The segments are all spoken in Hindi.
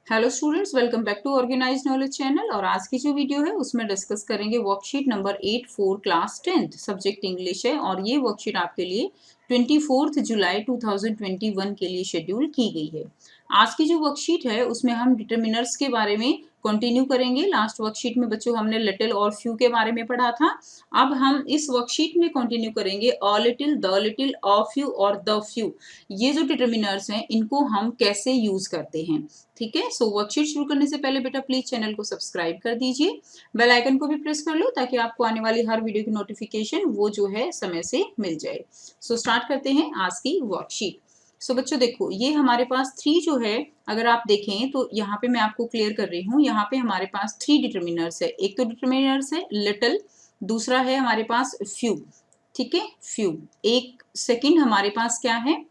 Hello students, welcome back to organize knowledge channel. और आज की जो वीडियो है उसमें डिस्कस करेंगे worksheet number 8 for class 10th subject English है। और ये वर्कशीट आपके लिए 24 जुलाई 2021 के लिए शेड्यूल की गई है। आज की जो वर्कशीट है उसमें हम डिटर्मिनर्स के बारे में कंटिन्यू करेंगे। लास्ट वर्कशीट में बच्चों हमने लिटिल और फ्यू के बारे में पढ़ा था। अब हम इस वर्कशीट में कंटिन्यू करेंगे a little, the little, a few और द फ्यू। ये जो डिटर्मिनर्स हैं इनको हम कैसे यूज करते हैं। ठीक है, सो वर्कशीट शुरू करने से पहले बेटा प्लीज चैनल को सब्सक्राइब कर दीजिए, बेल आइकन को भी प्रेस कर लो ताकि आपको आने वाली हर वीडियो की नोटिफिकेशन वो जो है समय से मिल जाए। सो स्टार्ट करते हैं आज की वर्कशीट। सो बच्चों देखो, ये हमारे पास 3 जो है, अगर आप देखें तो यहाँ पे मैं आपको क्लियर कर रही हूँ। यहाँ पे हमारे पास 3 डिटर्मिनर्स है। एक तो डिटर्मिनर्स है लिटिल, दूसरा है हमारे पास फ्यू। ठीक है, फ्यू। एक सेकंड हमारे पास क्या है,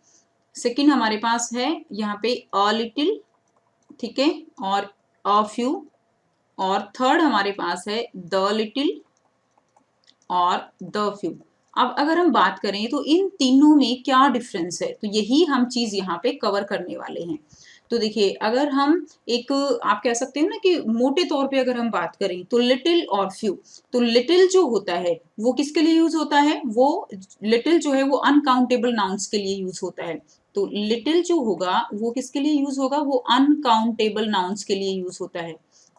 सेकंड हमारे पास है यहाँ पे अ लिटिल, ठीक है, और अ फ्यू। और थर्ड हमारे पास है द लिटिल और द फ्यू। अब अगर हम बात करें तो इन तीनों में क्या डिफरेंस है, तो यही हम चीज यहाँ पे कवर करने वाले हैं। तो देखिए, अगर हम एक आप कह सकते हो ना कि मोटे तौर पे अगर हम बात करें तो लिटिल और फ्यू, तो लिटिल जो होता है वो किसके लिए यूज होता है, वो लिटिल जो है वो अनकाउंटेबल नाउन्स के लिए यूज होता है। तो लिटिल जो होगा वो किसके लिए यूज होगा, वो अनकाउंटेबल नाउन्स के लिए यूज होता है।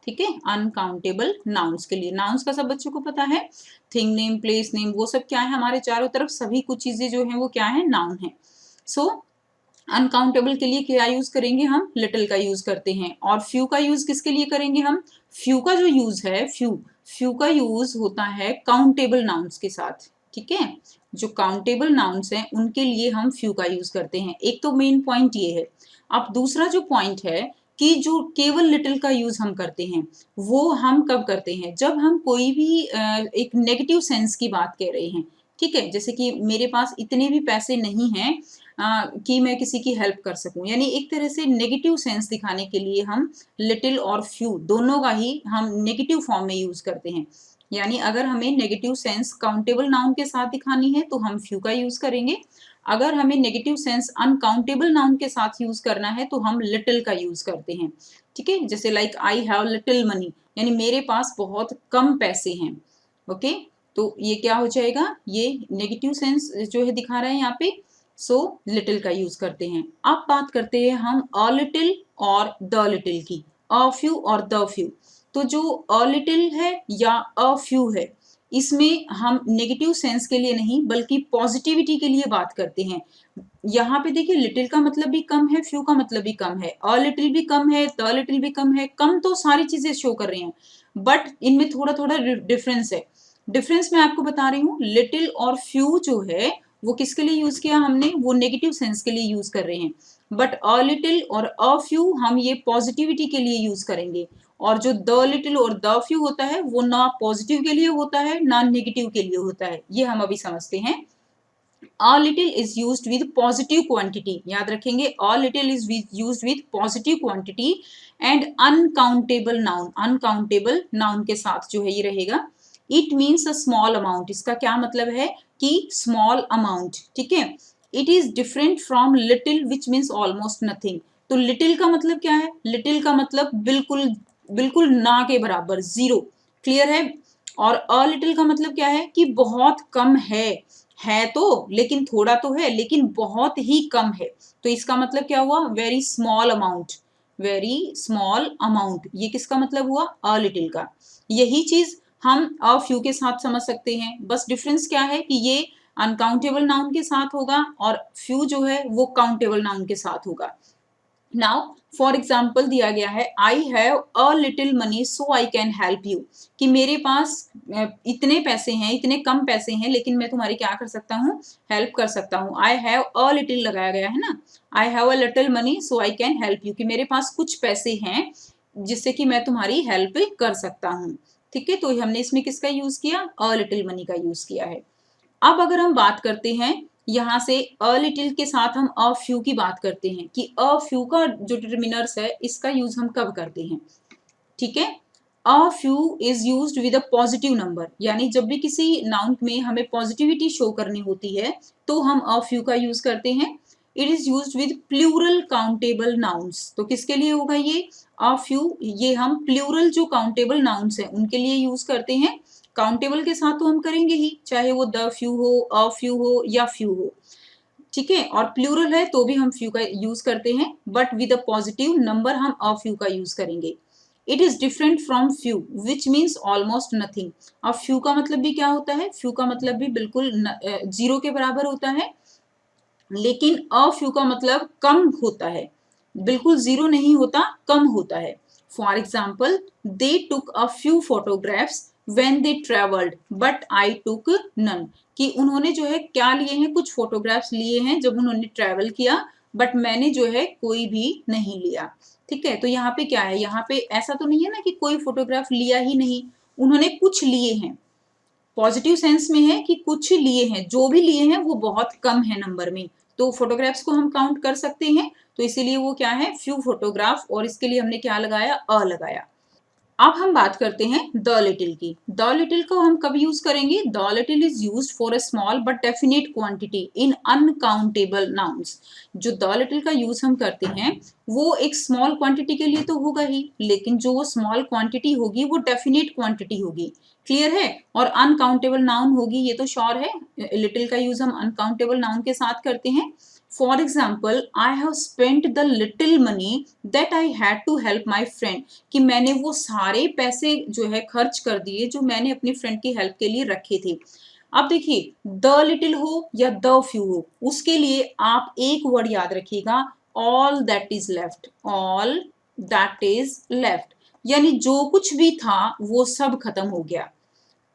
ठीक है, अनकाउंटेबल नाउन्स के लिए। नाउन्स का सब बच्चों को पता है, थिंग नेम, प्लेस नेम, वो सब क्या है हमारे चारों तरफ, सभी कुछ चीजें जो हैं वो क्या है, नाउन है। सो अनकाउंटेबल के लिए क्या यूज करेंगे हम, लिटिल का यूज करते हैं। और फ्यू का यूज किसके लिए करेंगे हम, फ्यू का जो यूज है, फ्यू फ्यू का यूज होता है काउंटेबल नाउन्स के साथ। ठीक है, जो काउंटेबल नाउन्स हैं उनके लिए हम फ्यू का यूज करते हैं। एक तो मेन पॉइंट ये है। अब दूसरा जो पॉइंट है कि जो केवल लिटिल का यूज हम करते हैं वो हम कब करते हैं, जब हम कोई भी एक नेगेटिव सेंस की बात कह रहे हैं। ठीक है, जैसे कि मेरे पास इतने भी पैसे नहीं हैं कि मैं किसी की हेल्प कर सकूं, यानी एक तरह से नेगेटिव सेंस दिखाने के लिए हम लिटिल और फ्यू दोनों का ही हम नेगेटिव फॉर्म में यूज करते हैं। यानी अगर हमें नेगेटिव सेंस काउंटेबल नाउन के साथ दिखानी है तो हम फ्यू का यूज करेंगे। अगर हमें नेगेटिव सेंस अनकाउंटेबल नाउन के साथ यूज करना है तो हम लिटिल का यूज करते हैं। ठीक है, जैसे like I have little money, यानी मेरे पास बहुत कम पैसे हैं। ओके, तो ये क्या हो जाएगा, ये नेगेटिव सेंस जो है दिखा रहा है यहाँ पे। सो लिटिल का यूज करते हैं। अब बात करते हैं हम अ लिटिल और द लिटिल की, अ फ्यू और द फ्यू। तो जो अ लिटिल है या अ फ्यू है, इसमें हम नेगेटिव सेंस के लिए नहीं बल्कि पॉजिटिविटी के लिए बात करते हैं। यहाँ पे देखिए, लिटिल का मतलब भी कम है, फ्यू का मतलब भी कम है, अ लिटिल भी कम है, द लिटिल भी कम है। कम तो सारी चीजें शो कर रही हैं, बट इनमें थोड़ा थोड़ा डिफरेंस है। डिफरेंस मैं आपको बता रही हूँ। लिटिल और फ्यू जो है वो किसके लिए यूज किया हमने, वो नेगेटिव सेंस के लिए यूज कर रहे हैं। बट अ लिटिल और अ फ्यू हम ये पॉजिटिविटी के लिए यूज करेंगे। और जो द लिटिल और द फ्यू होता है वो ना पॉजिटिव के लिए होता है ना नेगेटिव के लिए होता है। ये हम अभी समझते हैं। A little is used with positive quantity, याद रखेंगे, a little is used with positive quantity and uncountable noun, uncountable noun के साथ जो है ये रहेगा। It means a small amount, इसका क्या मतलब है कि small amount। ठीक है, it is different from little which means almost nothing। तो little का मतलब क्या है, little का मतलब बिल्कुल बिल्कुल ना के बराबर, जीरो। क्लियर है। और अ लिटिल का मतलब क्या है कि बहुत कम है तो, लेकिन थोड़ा तो है लेकिन बहुत ही कम है। तो इसका मतलब क्या हुआ, very small amount, very small amount. ये किसका मतलब हुआ, अ लिटिल का। यही चीज हम अ फ्यू के साथ समझ सकते हैं। बस डिफरेंस क्या है कि ये अनकाउंटेबल नाउन के साथ होगा और फ्यू जो है वो काउंटेबल नाउन के साथ होगा। नाउ फॉर एग्जाम्पल दिया गया है, I have a little money so I can help you, कि मेरे पास इतने पैसे हैं, इतने कम पैसे हैं, लेकिन मैं तुम्हारी क्या कर सकता हूँ, हेल्प कर सकता हूँ। आई हैव अ लिटिल लगाया गया है ना, I have a little money so I can help you, कि मेरे पास कुछ पैसे हैं जिससे कि मैं तुम्हारी हेल्प कर सकता हूँ। ठीक है, तो हमने इसमें किसका यूज किया, अ लिटिल मनी का यूज किया है। अब अगर हम बात करते हैं यहाँ से अ लिटिल के साथ हम अ फ्यू की बात करते हैं कि अ फ्यू का जो डिटर्मिनर्स है इसका यूज हम कब करते हैं। ठीक है, a few is used with a positive number, यानी जब भी किसी नाउन में हमें पॉजिटिविटी शो करनी होती है तो हम अ फ्यू का यूज करते हैं। It is used with plural countable nouns. तो किसके लिए होगा ये? अ फ्यू, ये हम प्लूरल जो काउंटेबल नाउन्स हैं उनके लिए यूज करते हैं। काउंटेबल के साथ तो हम करेंगे ही, चाहे वो द फ्यू हो, अ फ्यू हो या फ्यू हो, ठीक है। और प्लूरल है तो भी हम फ्यू का यूज करते हैं, but with a positive number हम अ फ्यू का यूज करेंगे। It is different from few which means almost nothing. अब फ्यू का मतलब भी क्या होता है? फ्यू का मतलब भी बिल्कुल जीरो के बराबर होता है, लेकिन अ फ्यू का मतलब कम होता है, बिल्कुल जीरो नहीं होता, कम होता है। For example, they took a few photographs when they travelled but I took none, कि उन्होंने जो है क्या लिए हैं, कुछ फोटोग्राफ्स लिए हैं जब उन्होंने ट्रेवल किया, बट मैंने जो है कोई भी नहीं लिया। ठीक है, तो यहाँ पे क्या है, यहाँ पे ऐसा तो नहीं है ना कि कोई फोटोग्राफ लिया ही नहीं, उन्होंने कुछ लिए हैं, पॉजिटिव सेंस में है कि कुछ लिए हैं, जो भी लिए हैं वो बहुत कम है नंबर में, तो फोटोग्राफ्स को हम काउंट कर सकते हैं, तो इसीलिए वो क्या है, फ्यू फोटोग्राफ, और इसके लिए हमने क्या लगाया, अ लगाया। अब हम बात करते हैं द लिटिल की। द लिटिल को हम कब यूज करेंगे? The little is used for a small but definite quantity in uncountable nouns. जो द लिटिल का यूज हम करते हैं वो एक स्मॉल क्वांटिटी के लिए तो होगा ही, लेकिन जो वो स्मॉल क्वांटिटी होगी वो डेफिनेट क्वांटिटी होगी। क्लियर है? और अनकाउंटेबल नाउन होगी, ये तो श्योर है, लिटिल का यूज हम अनकाउंटेबल नाउन के साथ करते हैं। For example, I have spent the little money that I had to help my friend, कि मैंने वो सारे पैसे जो है खर्च कर दिए जो मैंने अपनी फ्रेंड की हेल्प के लिए रखे थे। अब देखिए, द लिटिल हो या द फ्यू हो, उसके लिए आप एक वर्ड याद रखिएगा, all that is left. All that is left, यानी जो कुछ भी था वो सब खत्म हो गया।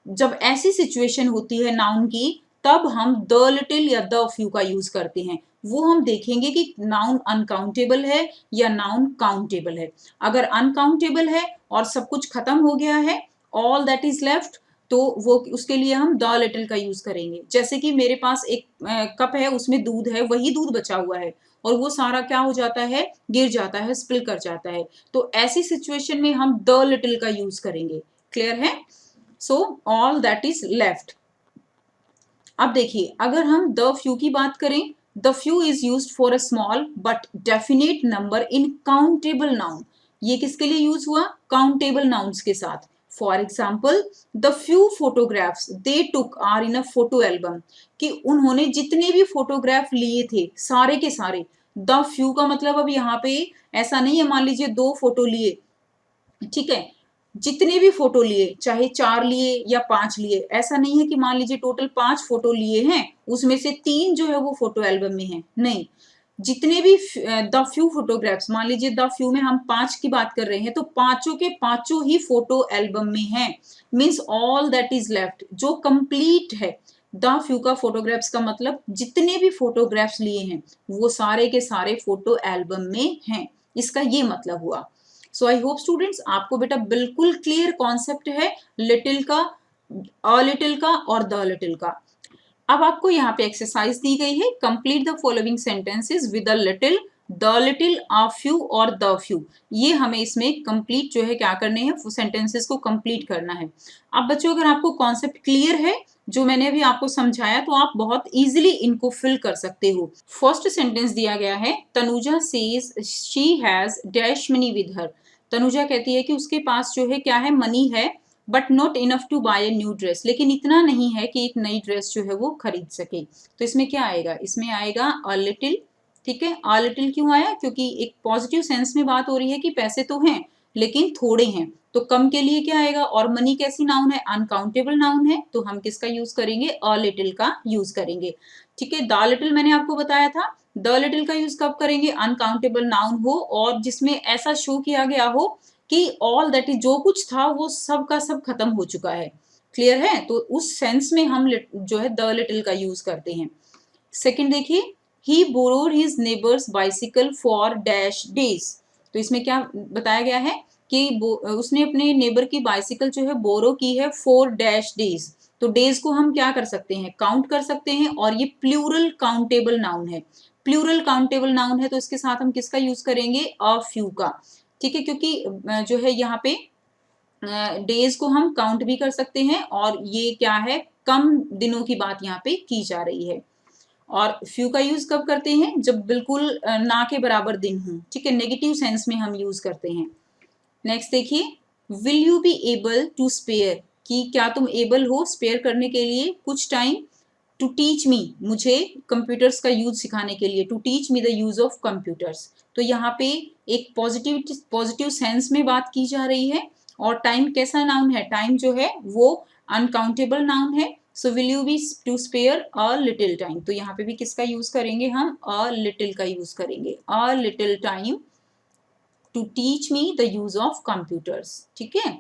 जब ऐसी सिचुएशन होती है नाउन की, तब हम द लिटिल या द फ्यू का यूज करते हैं। वो हम देखेंगे कि नाउन अनकाउंटेबल है या नाउन काउंटेबल है। अगर अनकाउंटेबल है और सब कुछ खत्म हो गया है, ऑल दैट इज लेफ्ट, तो वो उसके लिए हम द लिटिल का यूज करेंगे। जैसे कि मेरे पास एक कप है, उसमें दूध है, वही दूध बचा हुआ है और वो सारा क्या हो जाता है, गिर जाता है, स्पिल कर जाता है, तो ऐसी सिचुएशन में हम द लिटिल का यूज करेंगे। क्लियर है? So all that is left. अब देखिए, अगर हम द फ्यू की बात करें, the few is used for a small but definite number in countable noun. ये किसके लिए यूज हुआ? काउंटेबल नाउन्स के साथ। For example, the few photographs they took are in a photo album, कि उन्होंने जितने भी फोटोग्राफ लिए थे सारे के सारे, द फ्यू का मतलब अब यहाँ पे ऐसा नहीं है, मान लीजिए 2 फोटो लिए, ठीक है, जितने भी फोटो लिए, चाहे 4 लिए या 5 लिए, ऐसा नहीं है कि मान लीजिए टोटल 5 फोटो लिए हैं, उसमें से 3 जो है वो फोटो एल्बम में है, नहीं, जितने भी द फ्यू फोटोग्राफ्स, मान लीजिए द फ्यू में हम 5 की बात कर रहे हैं, तो पांचों के पांचों ही फोटो एल्बम में हैं, means all that is left, जो कंप्लीट है। द फ्यू का फोटोग्राफ्स का मतलब जितने भी फोटोग्राफ्स लिए हैं वो सारे के सारे फोटो एल्बम में हैं, इसका ये मतलब हुआ। सो आई होप स्टूडेंट्स, आपको बेटा बिल्कुल क्लियर कॉन्सेप्ट है लिटिल का, अ लिटिल का और द लिटिल का। अब आपको यहाँ पे एक्सरसाइज दी गई है, complete the following sentences with a little, the little, a few और द फ्यू। ये हमें इसमें कंप्लीट जो है क्या करने हैं, सेंटेंसेस को कंप्लीट करना है। अब बच्चों, अगर आपको कॉन्सेप्ट क्लियर है जो मैंने अभी आपको समझाया, तो आप बहुत इजीली इनको फिल कर सकते हो। फर्स्ट सेंटेंस दिया गया है, Tanuja says she has dash money with her. Tanuja कहती है कि उसके पास जो है क्या है, मनी है, but not enough to buy a new dress, लेकिन इतना नहीं है कि एक नई ड्रेस जो है वो खरीद सके। तो इसमें क्या आएगा, इसमें आएगा अ लिटिल। ठीक है, अ लिटिल क्यों आया? क्योंकि एक पॉजिटिव सेंस में बात हो रही है कि पैसे तो हैं लेकिन थोड़े हैं, तो कम के लिए क्या आएगा, और मनी कैसी नाउन है, अनकाउंटेबल नाउन है, तो हम किसका यूज करेंगे, अ लिटिल का यूज करेंगे। ठीक है, द लिटिल मैंने आपको बताया था, द लिटिल का यूज कब करेंगे, अनकाउंटेबल नाउन हो और जिसमें ऐसा शो किया गया हो कि ऑल दैट इज, जो कुछ था वो सब का सब खत्म हो चुका है। क्लियर है? तो उस सेंस में हम जो है द लिटिल का यूज करते हैं। सेकंड देखिए, he borrowed his neighbours bicycle for dash days. तो इसमें क्या बताया गया है कि उसने अपने नेबर की बाइसिकल जो है बोरो की है फॉर डैश डेज। तो डेज को हम क्या कर सकते हैं, काउंट कर सकते हैं, और ये प्लूरल काउंटेबल नाउन है। प्लूरल काउंटेबल नाउन है तो इसके साथ हम किसका यूज करेंगे, अ फ्यू का। ठीक है, क्योंकि जो है यहाँ पे डेज को हम काउंट भी कर सकते हैं, और ये क्या है, कम दिनों की बात यहाँ पे की जा रही है। और फ्यू का यूज कब करते हैं, जब बिल्कुल ना के बराबर दिन हो, ठीक है, नेगेटिव सेंस में हम यूज करते हैं। नेक्स्ट देखिए, will you be able to spare, कि क्या तुम एबल हो स्पेयर करने के लिए कुछ टाइम, टू टीच मी, मुझे कंप्यूटर्स का यूज सिखाने के लिए, to teach me the use of computers. तो यहाँ पे एक पॉजिटिव सेंस में बात की जा रही है, और टाइम कैसा नाउन है, टाइम जो है वो अनकाउंटेबल नाउन है। So will you be to spare a little time, तो यहाँ पे भी किसका यूज करेंगे हम, अ लिटिल का यूज करेंगे, a little time to teach me the use of computers, ठीक है।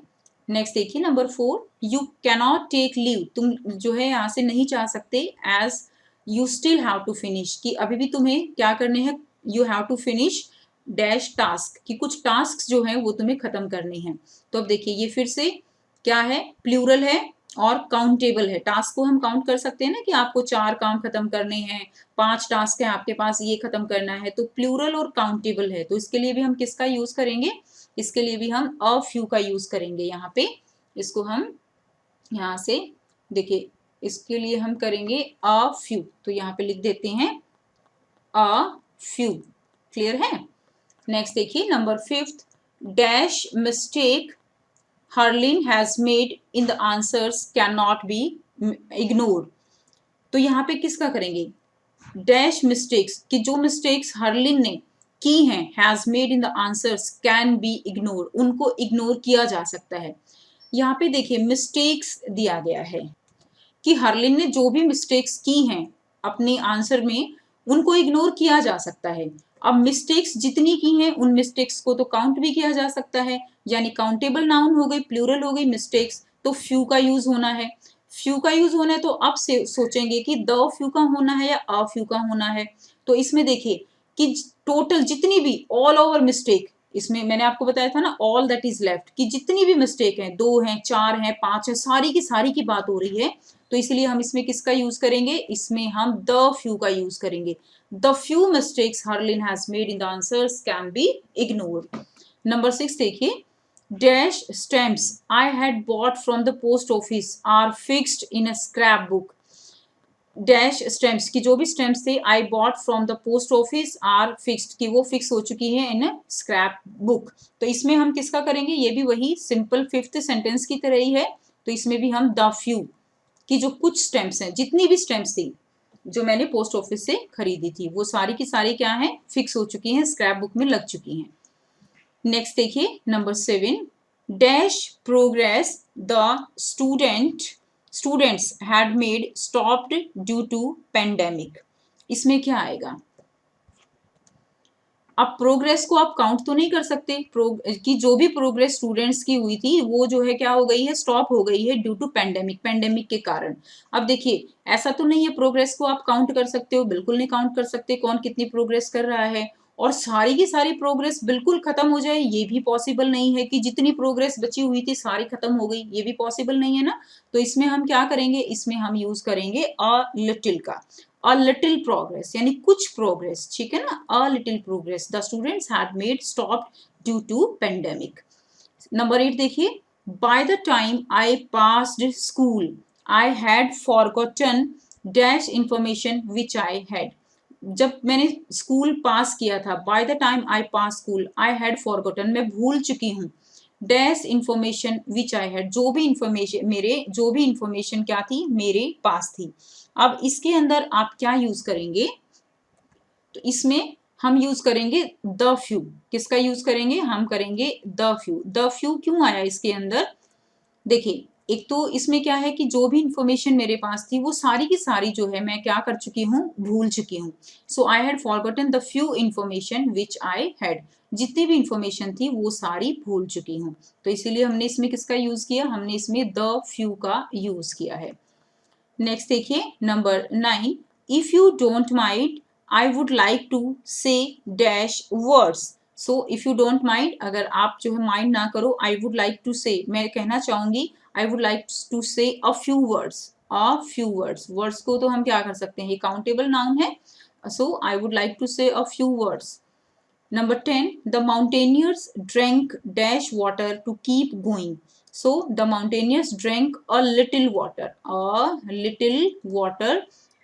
नेक्स्ट देखिए number 4, you cannot take leave, तुम जो है यहाँ से नहीं जा सकते, as you still have to finish, कि अभी भी तुम्हें क्या करने हैं, you have to finish dash task, कि कुछ टास्क जो है वो तुम्हें खत्म करने हैं। तो अब देखिए ये फिर से क्या है, प्लूरल है और काउंटेबल है। टास्क को हम काउंट कर सकते हैं ना, कि आपको 4 काम खत्म करने हैं, 5 टास्क है आपके पास, ये खत्म करना है, तो प्लूरल और काउंटेबल है, तो इसके लिए भी हम किसका यूज करेंगे, इसके लिए भी हम अ फ्यू का यूज करेंगे। यहाँ पे इसको हम यहाँ से देखिए, इसके लिए हम करेंगे अ फ्यू, तो यहाँ पे लिख देते हैं अ फ्यू, क्लियर है। नेक्स्ट देखिए number 5, dash mistake Harleen has made in the answers can not be ignored, तो यहाँ पे किसका करेंगे, डैश मिस्टेक्स, कि जो मिस्टेक्स हर्लिन ने की हैं, has made in the answers can be ignore, उनको इग्नोर किया जा सकता है। यहाँ पे देखिए मिस्टेक्स दिया गया है, कि हर्लिन ने जो भी मिस्टेक्स की हैं अपने आंसर में, उनको इग्नोर किया जा सकता है। अब मिस्टेक्स जितनी की हैं उन मिस्टेक्स को तो काउंट भी किया जा सकता है, यानी काउंटेबल नाउन हो गई, प्लूरल हो गई मिस्टेक्स, तो फ्यू का यूज होना है। फ्यू का यूज होना है, तो अब से सोचेंगे कि द फ्यू का होना है या अ फ्यू का होना है। तो इसमें देखिए कि टोटल जितनी भी ऑल ओवर मिस्टेक, इसमें मैंने आपको बताया था ना ऑल दैट इज लेफ्ट, कि जितनी भी मिस्टेक है, 2 हैं, 4 हैं, 5 है, सारी की सारी की बात हो रही है, तो इसलिए हम इसमें किसका यूज करेंगे, इसमें हम द फ्यू का यूज करेंगे। The few mistakes Harleen has made in the answers can be ignored. Number 6 देखिए, dash stamps I had bought from the post office are fixed in a scrap book, dash stamps, की जो भी स्टैम्प्स थे I bought from the post office are fixed, की वो फिक्स हो चुकी है इन स्क्रैप बुक। तो इसमें हम किसका करेंगे, ये भी वही सिंपल 5th सेंटेंस की तरह ही है, तो इसमें भी हम द फ्यू, कि जो कुछ स्टैम्प्स हैं, जितनी भी स्टैम्प्स थी जो मैंने पोस्ट ऑफिस से खरीदी थी, वो सारी की सारी क्या है, फिक्स हो चुकी हैं, स्क्रैप बुक में लग चुकी हैं। नेक्स्ट देखिए number 7, dash progress the students had made stopped due to pandemic, इसमें क्या आएगा, अब प्रोग्रेस को आप काउंट तो नहीं कर सकते, कि जो भी प्रोग्रेस स्टूडेंट्स की हुई थी वो जो है क्या हो गई है, स्टॉप हो गई है ड्यू टू पेंडेमिक के कारण। अब देखिए ऐसा तो नहीं है प्रोग्रेस को आप काउंट कर सकते हो, बिल्कुल नहीं काउंट कर सकते, कौन कितनी प्रोग्रेस कर रहा है, और सारी की सारी प्रोग्रेस बिल्कुल खत्म हो जाए ये भी पॉसिबल नहीं है, कि जितनी प्रोग्रेस बची हुई थी सारी खत्म हो गई, ये भी पॉसिबल नहीं है ना। तो इसमें हम क्या करेंगे, इसमें हम यूज करेंगे अ लिटिल का, a little progress यानी कुछ प्रोग्रेस, ठीक है ना, a little progress the students had made stopped due to pandemic। Number 8 देखिए, by the time I passed school I had forgotten dash information which I had, जब मैंने स्कूल पास किया था, by the time I pass school I had forgotten, मैं भूल चुकी हूँ, dash information which I had, जो भी इंफॉर्मेशन मेरे, जो भी इंफॉर्मेशन क्या थी मेरे पास थी। अब इसके अंदर आप क्या यूज करेंगे, तो इसमें हम यूज करेंगे द फ्यू, किसका यूज करेंगे, हम करेंगे द फ्यू। द फ्यू क्यों आया इसके अंदर, देखिए एक तो इसमें क्या है कि जो भी इंफॉर्मेशन मेरे पास थी वो सारी की सारी जो है मैं क्या कर चुकी हूँ, भूल चुकी हूँ। So I had forgotten the few information which I had, जितनी भी इंफॉर्मेशन थी वो सारी भूल चुकी हूँ, तो इसीलिए हमने इसमें किसका यूज किया, हमने इसमें द फ्यू का यूज किया है। नेक्स्ट देखिए number 9, if you don't mind I would like to say dash words, so if you don't mind, अगर आप जो है माइंड ना करो, आई वुड लाइक टू से, मैं कहना चाहूंगी आई वुड लाइक टू से a few words, a few words, words को तो हम क्या कर सकते हैं, ये काउंटेबल नाउन है, सो आई वुड लाइक टू से a few words. Number 10, the mountaineers drank dash water to keep going. So the mountaineers drank a little water,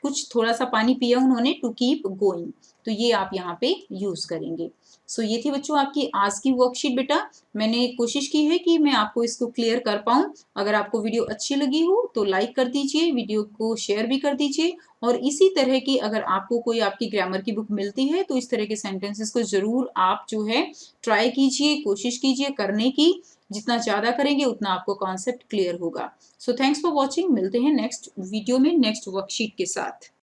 कुछ थोड़ा सा पानी पिया उन्होंने टू कीप गोइंग, तो ये आप यहाँ पे यूज करेंगे। सो ये थी बच्चों आपकी आज की वर्कशीट। बेटा मैंने कोशिश की है कि मैं आपको इसको क्लियर कर पाऊँ। अगर आपको वीडियो अच्छी लगी हो तो लाइक कर दीजिए, वीडियो को शेयर भी कर दीजिए, और इसी तरह की अगर आपको कोई आपकी ग्रामर की बुक मिलती है तो इस तरह के सेंटेंसेस को जरूर आप जो है ट्राई कीजिए, कोशिश कीजिए करने की। जितना ज़्यादा करेंगे उतना आपको कॉन्सेप्ट क्लियर होगा। सो थैंक्स फॉर वॉचिंग, मिलते हैं नेक्स्ट वीडियो में नेक्स्ट वर्कशीट के साथ।